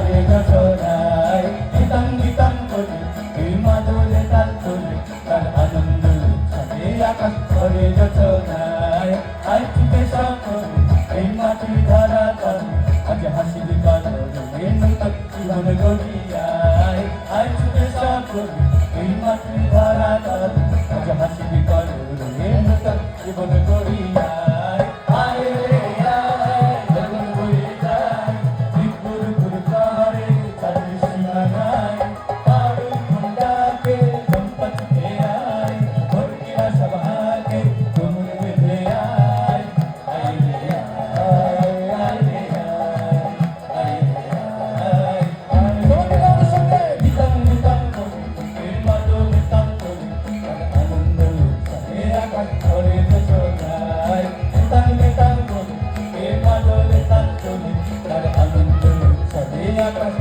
করে যশোদায় গীতাং গীতাং করে এই মাদলে তাল তোলে তার আনন্দ উৎসবে আকাশ করে যশোদায় আয় চুপে সকলে এই মাটি ধরা তলে আজ হাসির কারণে নতুন জীবন গড়িয়ায় আয় চুপে সকলে এই মাটি ধরা তলে আজ হাসির কারণে নতুন জীবন গড়িয়ায় আয় রে আয় জীবন বয়ে যায় ত্রিপুর পুরকারে তার সীমা নাই আরো মুন্ডাকে সম্পত্তি আয় ভরকিরা সভাকে তুমুল বেঁধে আয় আয় রে আয় আয় রে আয় আয় রে আয় সঙ্গে গীতম গীতম করে এর মাদলে তাল তোলে তার আনন্দ উৎসবে আকাশ করে যশোদায় গীতম গীতম করে এর মাদলে তাল তোলে তার আনন্দ উৎসবে আকাশ